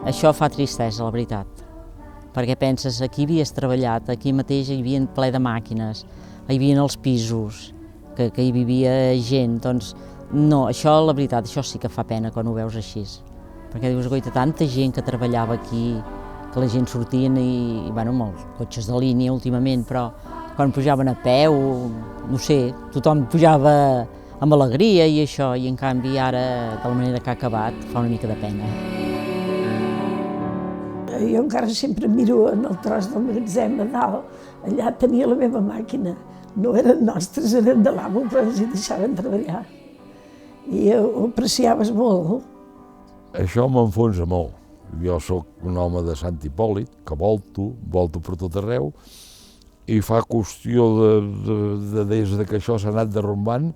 Això fa tristesa, la veritat, perquè penses, aquí havies treballat, aquí mateix hi havia ple de màquines, hi havia els pisos, que hi vivia gent, doncs no, això, la veritat, això sí que fa pena quan ho veus així, perquè dius, goita, tanta gent que treballava aquí, que la gent sortien i bueno, amb els cotxes de línia últimament, però quan pujaven a peu, no sé, tothom pujava amb alegria i això, i en canvi ara, de la manera que ha acabat, fa una mica de pena. Jo encara sempre miro en el tros del magatzem a dalt, allà tenia la meva màquina. No eren nostres, eren de l'amo, però ens hi deixaven treballar. I ho apreciaves molt. Això m'enfonsa molt. Jo sóc un home de Sant Hipòlit, que volto per tot arreu, i fa qüestió des que això s'ha anat derrumbant,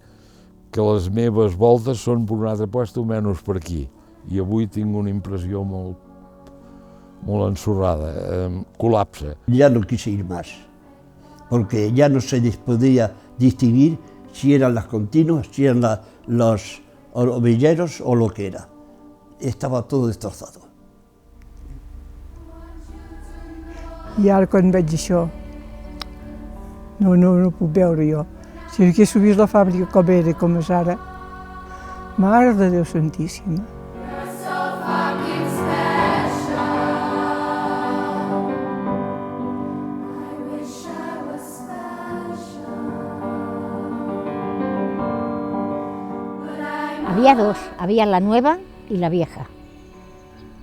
que les meves voltes són per un altre puesto, menys per aquí. I avui tinc una impressió molt ensorrada, colapsa. Ya no quise ir más, porque ya no se les podía distinguir si eran las continuas, si eran los hormigueros o lo que era. Estava tot destrozado. I ara quan veig això, no ho puc veure jo. Si hagués vist la fàbrica com era, com és ara, Mare de Déu Santíssima. Había dos, había la nueva y la vieja.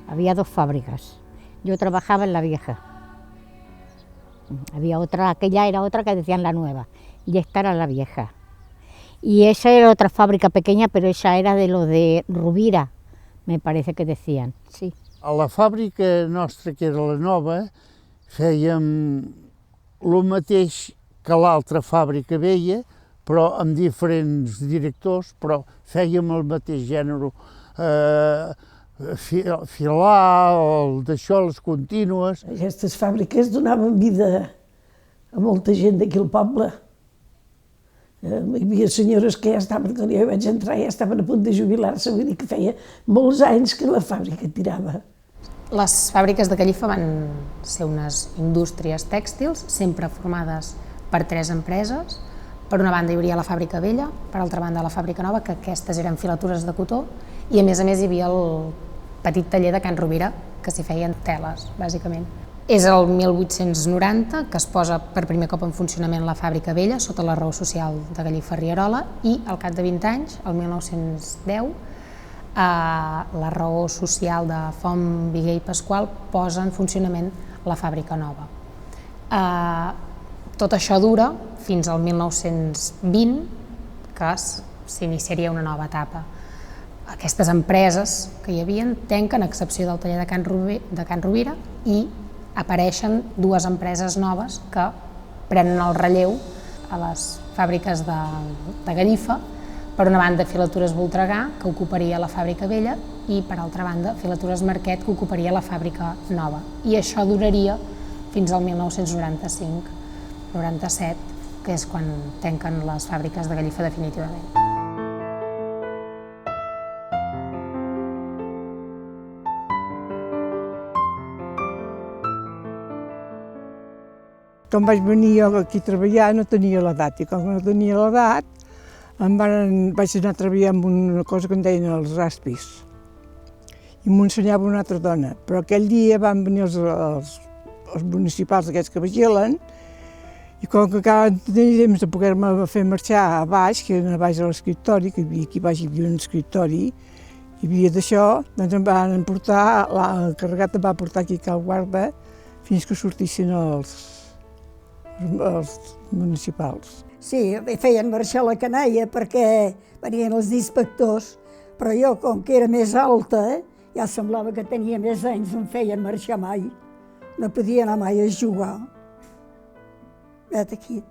Había dos fábricas. Yo trabajaba en la vieja. Había otra, aquella era otra que decían la nueva, y esta era la vieja. Y esa era otra fábrica pequeña, pero esa era de lo de Rovira, me parece que decían, sí. A la fàbrica nostra, que era la nova, fèiem el mateix que l'altra fàbrica vella, però amb diferents directors, però fèiem el mateix gènere, filar, d'això, les contínues. Aquestes fàbriques donaven vida a molta gent d'aquí al poble. Hi havia senyores que ja estaven, quan jo vaig entrar, ja estaven a punt de jubilar-se, vull dir que feia molts anys que la fàbrica tirava. Les fàbriques de Gallifa van ser unes indústries tèxtils, sempre formades per 3 empreses. Per una banda hi hauria la fàbrica vella, per altra banda la fàbrica nova, que aquestes eren filatures de cotó, i a més hi havia el petit taller de Can Rovira, que s'hi feien teles, bàsicament. És el 1890 que es posa per primer cop en funcionament la fàbrica vella, sota la raó social de Gallifa Rierola, i al cap de 20 anys, el 1910, la raó social de Font, Viguer i Pasqual posa en funcionament la fàbrica nova. Tot això dura fins al 1920, que s'iniciaria una nova etapa. Aquestes empreses que hi havia tanquen, a excepció del taller de Can Rovira, i apareixen 2 empreses noves que prenen el relleu a les fàbriques de Gallifa. Per una banda, Filatures Voltregà, que ocuparia la fàbrica vella, i per altra banda, Filatures Marquet, que ocuparia la fàbrica nova. I això duraria fins al 1995-97, que és quan tanquen les fàbriques de Gallifa definitivament. Quan vaig venir jo aquí a treballar no tenia l'edat, i com que no tenia l'edat vaig anar a treballar amb una cosa que en deien els raspis. I m'ensenyava una altra dona, però aquell dia van venir els municipals aquests que vigilen, i com que encara no tenia temps de poder-me fer marxar a baix, que era a baix de l'escriptori, que aquí baix hi havia un escriptori, hi havia d'això, doncs em van portar, el carregat em va portar aquí a Cal Guarda fins que sortissin els municipals. Sí, feien marxar la canalla perquè venien els inspectors, però jo, com que era més alta, ja semblava que tenia més anys, no em feien marxar mai. No podia anar mai a jugar. Vet aquí.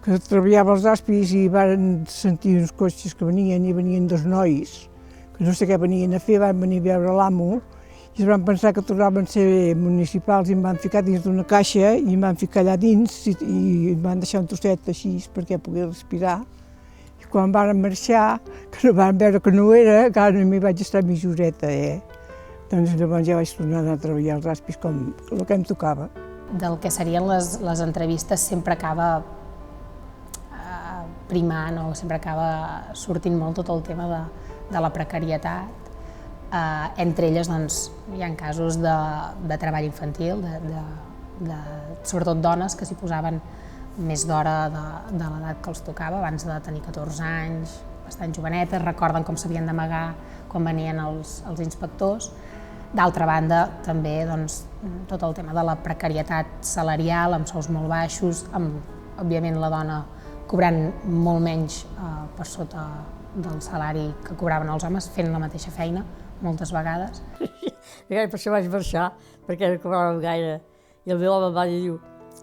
Que treballava als Aspis i van sentir uns cotxes que venien, i venien 2 nois, que no sé què venien a fer, van venir a veure l'amo, i es van pensar que tornaven a ser municipals i em van ficar dins d'una caixa i em van ficar allà dins i em van deixar un trosset així perquè pogués respirar. I quan van marxar, que no van veure que no era, encara no m'hi vaig estar mitja horeta, Doncs llavors ja vaig tornar a treballar als Raspis com el que em tocava. Del que serien les entrevistes sempre acaba primant o sempre acaba sortint molt tot el tema de la precarietat. Entre elles doncs, hi ha casos de treball infantil, sobretot dones que s'hi posaven més d'hora de l'edat que els tocava, abans de tenir 14 anys, bastant jovenetes, recorden com s'havien d'amagar quan venien els inspectors. D'altra banda, també doncs, tot el tema de la precarietat salarial, amb sous molt baixos, amb, òbviament, la dona cobrant molt menys per sota del salari que cobraven els homes, fent la mateixa feina, moltes vegades. Per això vaig marxar, perquè no cobràvem gaire. I el meu home em va dir,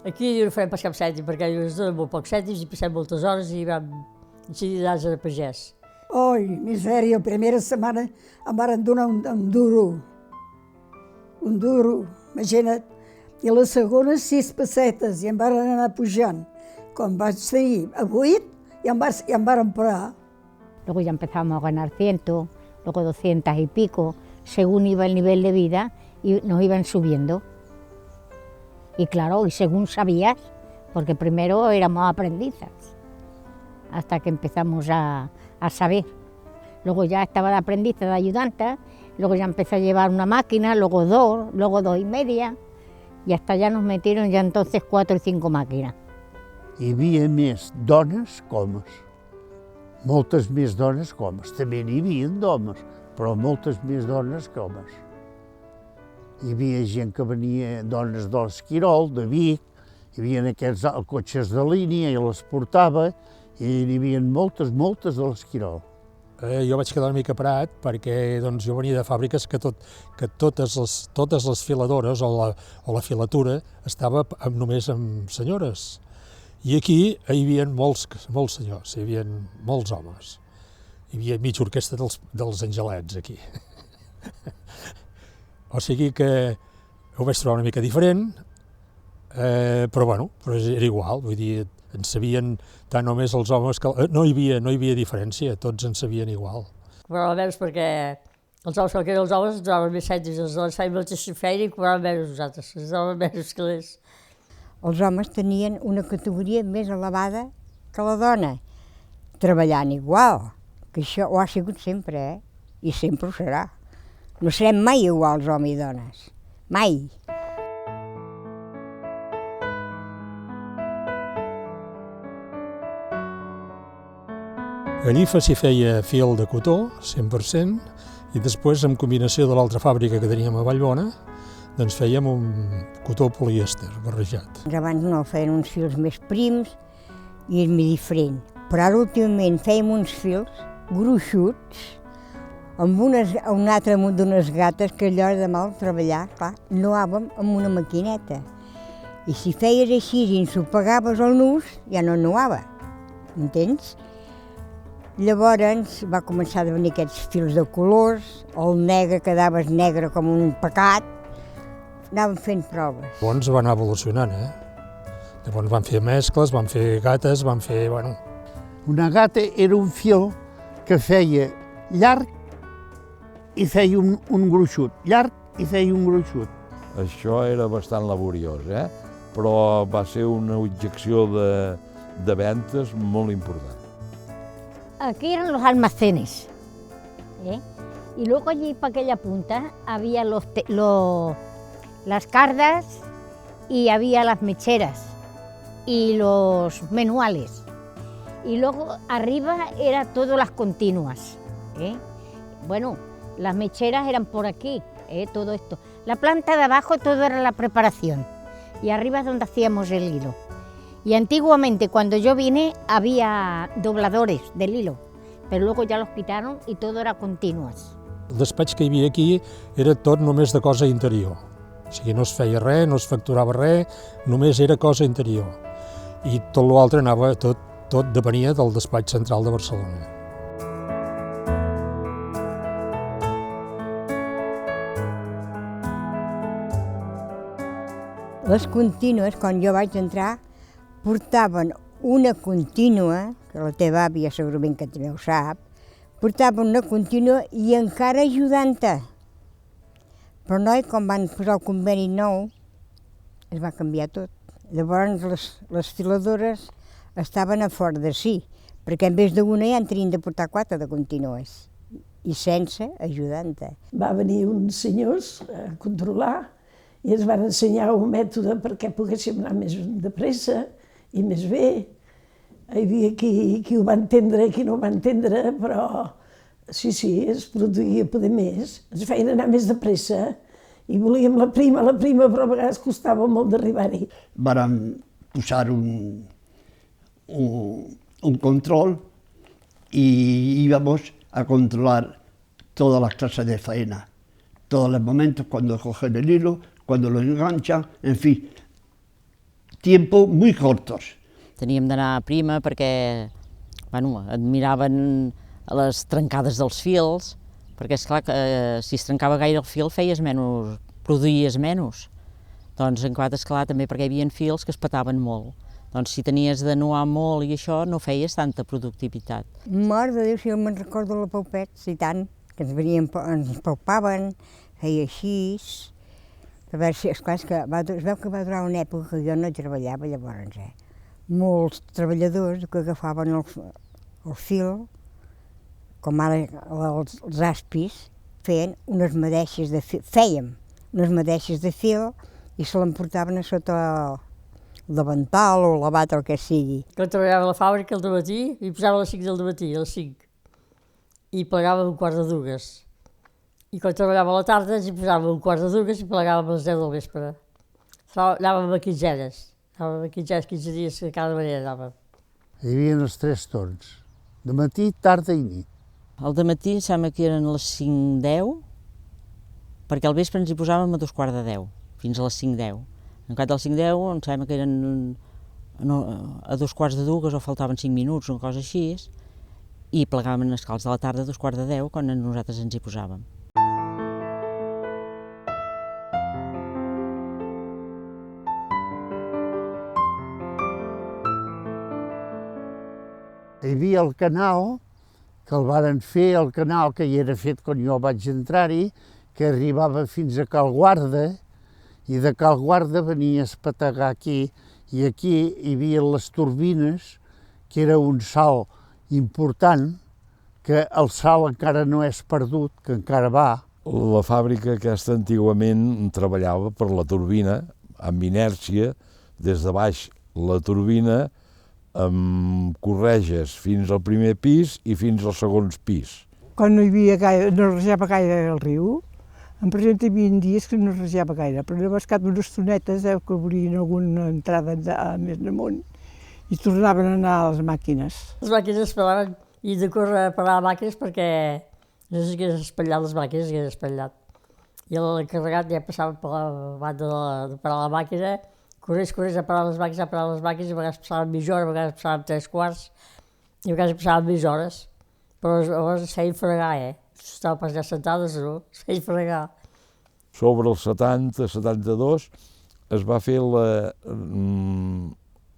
aquí no farem pas cap cèntim, perquè ens donen molt pocs cèntims i passem moltes hores i vam decidir d'anar a pagès. Oi, misèria, la primera setmana em van donar un duro, imagina't. I la segona 6 pessetes i em van anar pujant. Quan vaig tenir a 8 i em van parar. Luego ya empezamos a ganar 100, luego 200 y pico, según iba el nivel de vida y nos iban subiendo. Y claro, y según sabías, porque primero éramos aprendizas, hasta que empezamos a saber. Luego ya estaba de aprendiz, de ayudante, luego ya empecé a llevar una máquina, luego 2, luego 2 y media, y hasta ya nos metieron ya entonces 4 y 5 máquinas. Hi havia més dones que homes, moltes més dones que homes. També n'hi havia d'homes, però moltes més dones que homes. Hi havia gent que venia, dones de l'Esquirol, de Vic, hi havia aquests cotxes de línia i les portava, i n'hi havia moltes de l'Esquirol. Jo vaig quedar una mica parat perquè doncs, jo venia de fàbriques que totes les filadores o la filatura estava només amb senyores. I aquí hi havia molts senyors, hi havia molts homes. Hi havia mitja orquestra dels angelets, aquí. O sigui que ho vaig trobar una mica diferent, però bueno, era igual, vull dir, en sabien tant o més els homes que... No hi havia diferència, tots en sabien igual. Cobraven menys perquè els homes, que eren els homes, ens donaven més cèntims, els dones feien la mateixa feina i cobraven menys nosaltres, ens donaven menys que ells. Els homes tenien una categoria més elevada que la dona, treballant igual, que això ho ha sigut sempre, i sempre ho serà. No serem mai iguals, homes i dones, mai. Allí s'hi feia fil de cotó, 100%, i després, en combinació de l'altra fàbrica que teníem a Vallbona, doncs fèiem un cotó polièster barrejat. Abans no, feien uns fils més prims i era més diferent. Però ara últimament fèiem uns fils gruixuts amb un altre munt d'unes gates que allò de mal treballar, clar, no anàvem amb una maquineta. I si feies així i ens ho pagaves el nus, ja no anava, entens? Llavors va començar a venir aquests fils de colors, el negre quedaves negre com un pecat, anàvem fent proves. Llavors va anar evolucionant, Llavors van fer mescles, van fer gates, van fer, bueno... Una gata era un fil que feia llarg i feia un gruixut, llarg i feia un gruixut. Això era bastant laboriós, però va ser una objecció de ventes molt important. Aquí eran los almacenes, y luego allí para aquella punta había las cardas y había las mecheras y los manuales. Y luego arriba era todas las continuas. Bueno, las mecheras eran por aquí, todo esto. La planta de abajo todo era la preparación y arriba es donde hacíamos el hilo. Y antiguamente cuando yo vine había dobladores del hilo, pero luego ya los quitaron y todo era continuas. El despatx que hi havia aquí era tot només de cosa interior. O sigui, no es feia res, no es facturava res, només era cosa interior. I tot l'altre anava, tot depenia del despatx central de Barcelona. Les contínues, quan jo vaig entrar, portaven una contínua, que la teva àvia segurament que també ho sap, portaven una contínua i encara ajudant-te. Però noi, quan van posar el conveni nou, es va canviar tot. Llavors les filadores estaven a fora de si, perquè en vez d'una ja en tenien de portar 4 de contínues, i sense ajudant-te. Va venir uns senyors a controlar i ens van ensenyar un mètode perquè poguéssim anar més de pressa i més bé. Hi havia qui ho va entendre i qui no ho va entendre, però sí, es produïa poder més. Ens feien anar més de pressa i volíem la prima, però a vegades costava molt d'arribar-hi. Van posar un control y íbamos a controlar todas las clases de faena, todos los momentos cuando cogen el hilo, cuando lo enganchan, en fin, tiempos muy cortos. Teníem d'anar a prima perquè admiraven les trencades dels fils, perquè és clar que si es trencava gaire el fil produïes menys. Doncs en quart, esclar, també perquè hi havia fils que es petaven molt. Doncs si tenies de nuar molt i això, no feies tanta productivitat. Mare de Déu, si jo me'n recordo la Paupets, i tant, que ens paupaven, feia així. A veure si, esclar, es veu que va durar una època que jo no treballava llavors, Molts treballadors que agafaven el fil, com ara els aspis, feien unes madeixes de fil, i se l'emportaven a sota el davantal o la bata, el que sigui. Quan treballava a la fàbrica al dematí, hi posava a les 5 del matí, a les 5, i plegava un quart de dues. I quan treballava a la tarda, hi posava un quart de dues i plegàvem a les 10 del vespre. Anàvem a quinzenes. 15 dies de cada manera anàvem. Hi havia els 3 torns, de matí, tarda i nit. Al dematí em sembla que eren les 5:10, perquè al vespre ens hi posàvem a 2:15, fins a les 5:10. En quant als 5:10 em sembla que eren a 2:45 o faltaven 5 minuts, una cosa així, i plegàvem escals de la tarda a 2:15 quan nosaltres ens hi posàvem. Hi havia el canal, que el varen fer, el canal que hi era fet quan jo vaig entrar-hi, que arribava fins a Cal Guarda, i de Cal Guarda venia a espetegar aquí, i aquí hi havia les turbines, que era un salt important, que el salt encara no és perdut, que encara va. La fàbrica aquesta antigament treballava per la turbina, amb inèrcia, des de baix la turbina, amb correges fins al primer pis i fins al segon pis. Quan no rejava gaire el riu, per exemple, hi havia dies que no rejava gaire, però llavors cap d'unes estonetes que volien alguna entrada més amunt i tornaven a anar a les màquines. Les màquines paraven i de córrer a parar màquines perquè no sé si hagués espatllat les màquines, hagués espatllat. I l'encarregat ja passava per la banda de parar la màquina, correix a parar les màquines, i a vegades passaven mitja hora, a vegades passaven 3/4, i a vegades passaven més hores. Però llavors es feien fregar, Estava pas allà sentades, no? Es feien fregar. Sobre el 70-72 es va fer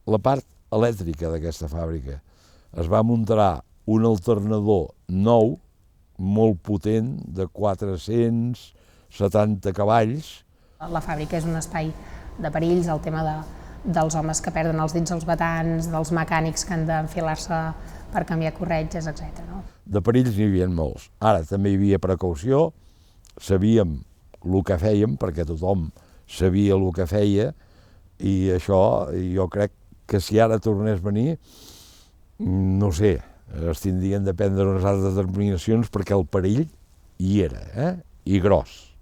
la part elèctrica d'aquesta fàbrica. Es va muntar un alternador nou, molt potent, de 470 cavalls. La fàbrica és un espai de perills, el tema dels homes que perden els dits als batans, dels mecànics que han d'enfilar-se per canviar corretges, etc. De perills n'hi havia molts. Ara també hi havia precaució, sabíem el que fèiem, perquè tothom sabia el que feia, i això jo crec que si ara tornés a venir, no sé, es tindrien de prendre unes altres determinacions perquè el perill hi era, i gros.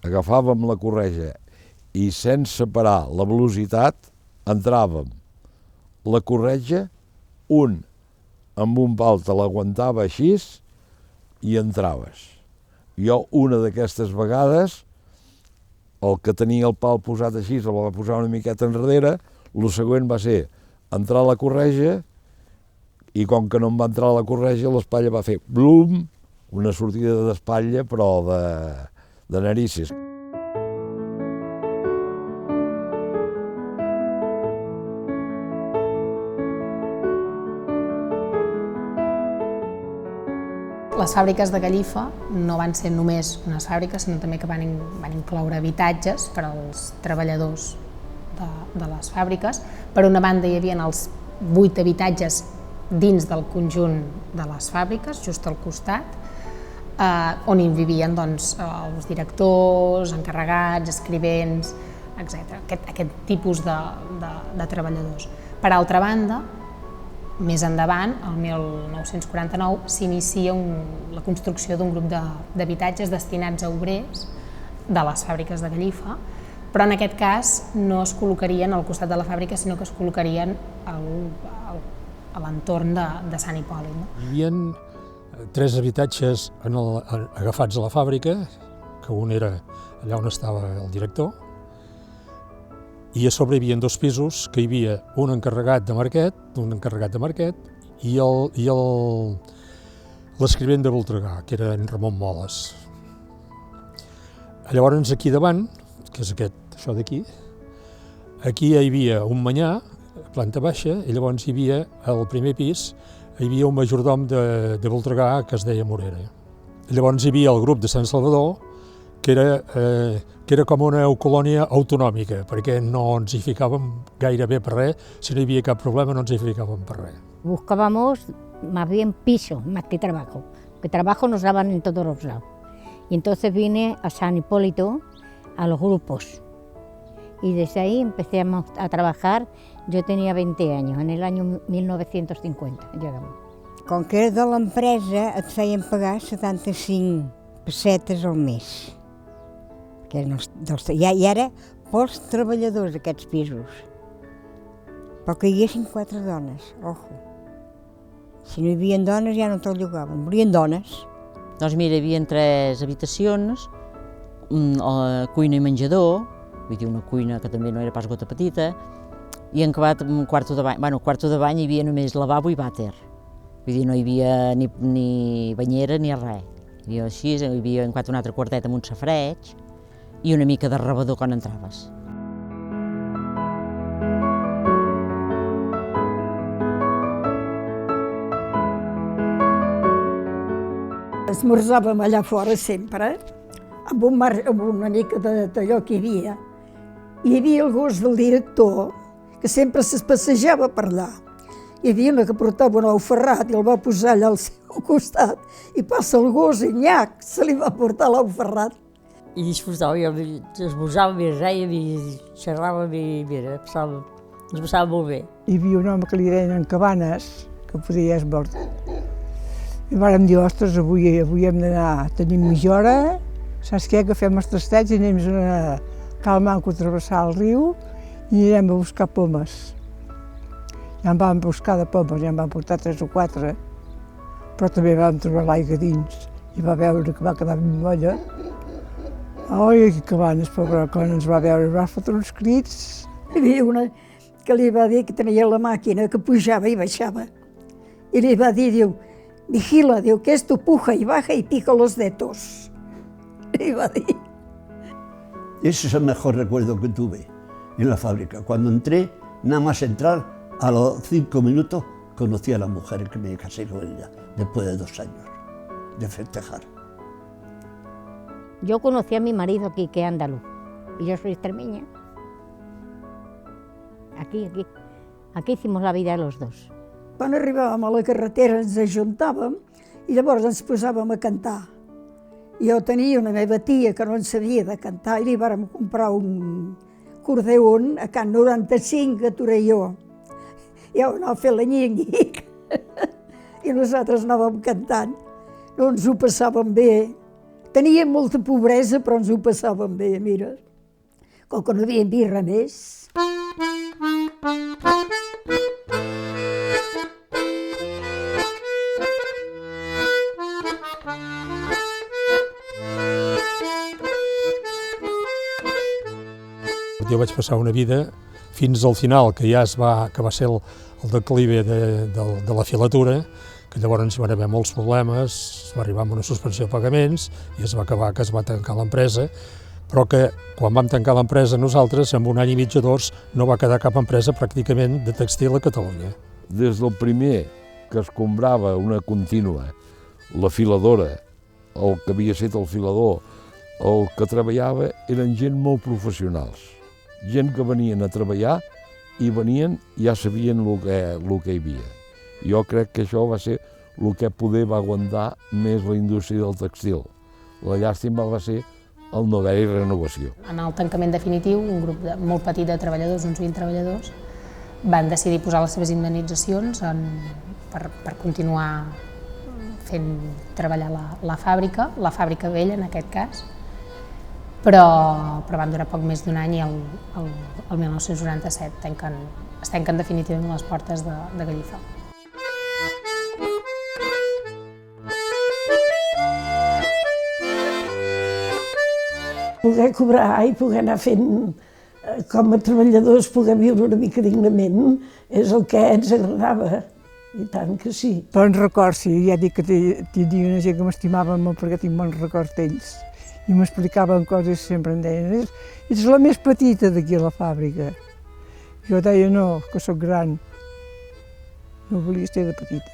Agafàvem la corretja i sense parar la velocitat entràvem la corretja, un amb un pal te l'aguantava així i entraves. Jo una d'aquestes vegades, el que tenia el pal posat així el va posar una miqueta enrere, el següent va ser entrar a la corretja i com que no em va entrar a la corretja l'espatlla va fer blum, una sortida d'espatlla però de narices. La Les fàbriques de Gallifa no van ser només unes fàbriques, sinó també que van incloure habitatges per als treballadors de les fàbriques. Per una banda hi havia els 8 habitatges dins del conjunt de les fàbriques, just al costat, on hi vivien els directors, encarregats, escrivents, etc. Aquest tipus de treballadors. Per altra banda, més endavant, el 1949, s'inicia la construcció d'un grup d'habitatges destinats a obrers de les fàbriques de Gallifa, però en aquest cas no es col·locarien al costat de la fàbrica, sinó que es col·locarien a l'entorn de Sant Hipòlit. Hi havia 3 habitatges agafats a la fàbrica, que un era allà on estava el director, i a sobre hi havia 2 pisos, que hi havia un encarregat de Marquet i l'escrivent de Voltregà, que era en Ramon Moles. Llavors aquí davant, que és això d'aquí, aquí hi havia un manyà, planta baixa, i llavors hi havia, al primer pis, hi havia un majordom de Voltregà que es deia Morera. Llavors hi havia el grup de Sant Salvador, que era com una colònia autonòmica, perquè no ens hi ficàvem gaire bé per res, si no hi havia cap problema no ens hi ficàvem per res. Buscábamos más bien piso, más que trabajo, porque trabajo nos daban en todos los lados. Y entonces vine a San Hipólito, a los grupos, y desde ahí empezamos a trabajar. Yo tenía 20 años, en el año 1950 llegamos. Com que era de l'empresa et feien pagar 75 pessetes al mes. I ara pels treballadors d'aquests pisos. Però que hi haguessin 4 dones, ojo. Si no hi havia dones ja no te'l llogaven, volien dones. Doncs mira, hi havia 3 habitacions, cuina i menjador, vull dir una cuina que també no era pas gota petita, i en acabat un quarto de bany. Bueno, el quarto de bany hi havia només lavabo i vàter. Vull dir, no hi havia ni banyera ni res. Hi havia així, hi havia en un altre quartet amb un safareig, i una mica de rebedor quan entraves. Esmorzàvem allà fora sempre, amb una mica d'allò que hi havia. Hi havia el gos del director, que sempre es passejava per allà. Hi havia una que portava un ou ferrat i el va posar allà al seu costat, i passa el gos i nyac, se li va portar l'ou ferrat. I disfrutàvem, esmorzàvem i rèiem i xerràvem i mira, ens passàvem molt bé. Hi havia un home que li deien en Cabanes, que podia esmorzar. I vàrem dir, ostres, avui hem d'anar, tenim mitja hora, saps què, agafem els tastets i anem a Cal Manco a travessar el riu i anirem a buscar pomes. Ja en vam buscar de pomes, ja en vam portar 3 o 4, però també vam trobar l'aigua dins i va veure que va quedar ben molla. Ai, que Cabanes, pobra, quan ens va veure, va fotre uns crits. Hi havia una que li va dir que tenia la màquina que pujava i baixava. I li va dir, diu, vigila, diu, que esto puja y baja y pica los dedos. Li va dir. Ese es el mejor recuerdo que tuve en la fábrica. Cuando entré, nada más entrar, a los 5 minutos conocí a la mujer que me casé con ella, después de 2 años de festejar. Yo conocí a mi marido aquí, que es andaluz, y yo soy extremeña. Aquí hicimos la vida los dos. Quan arribàvem a la carretera ens ajuntàvem i llavors ens posàvem a cantar. Jo tenia una meva tia que no en sabia de cantar i li vàrem comprar un acordeon a Can 95 a Torelló. I anava a fer la nyinyic i nosaltres anàvem cantant. No ens ho passàvem bé. Teníem molta pobresa, però ens ho passàvem bé, mira. Com que no havíem vist res més. Jo vaig passar una vida fins al final, que ja va ser el declive de la filatura, que llavors hi van haver molts problemes, es va arribar a una suspensió de pagaments i es va acabar que es va tancar l'empresa, però que quan vam tancar l'empresa nosaltres, en 1 any i mig o 2, no va quedar cap empresa pràcticament de tèxtil a Catalunya. Des del primer que es comprava una contínua, la filadora, el que havia estat el filador, el que treballava, eren gent molt professionals. Gent que venien a treballar i venien i ja sabien el que hi havia. Jo crec que això va ser el que poder va aguantar més la indústria del textil. La llàstima va ser el no haver-hi renovació. En el tancament definitiu, un grup molt petit de treballadors, uns 20 treballadors, van decidir posar les seves indemnitzacions per continuar fent treballar la fàbrica vella en aquest cas, però van durar poc més d'un any i el 1997 es tanquen definitivament les portes de Gallifa. Poder cobrar i poder anar fent com a treballadors, poder viure una mica dignament, és el que ens agradava, i tant que sí. Bons records, sí, ja dic que tenia una gent que m'estimava molt perquè tinc bons records d'ells. I m'explicaven coses i sempre em deien, ets la més petita d'aquí a la fàbrica. Jo deia, no, que sóc gran. No volia ser de petita.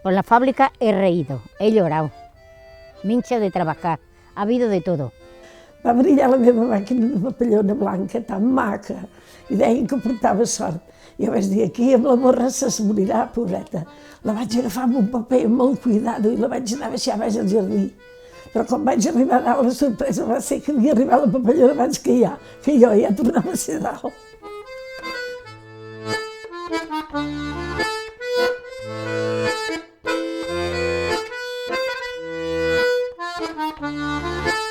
Por la fábrica he reído, he llorado, me hincha de trabajar, ha habido de todo. Va brillar la meva màquina de papallona blanca, tan maca, i deien que portava sort. Jo vaig dir, aquí amb la borrassa es morirà, pobreta. La vaig agafar amb un paper molt cuidado i la vaig anar a baixar baix al jardí. Però quan vaig arribar a dalt, la sorpresa va ser que havia arribat la papallona abans que jo ja tornava a ser dalt. Thank you.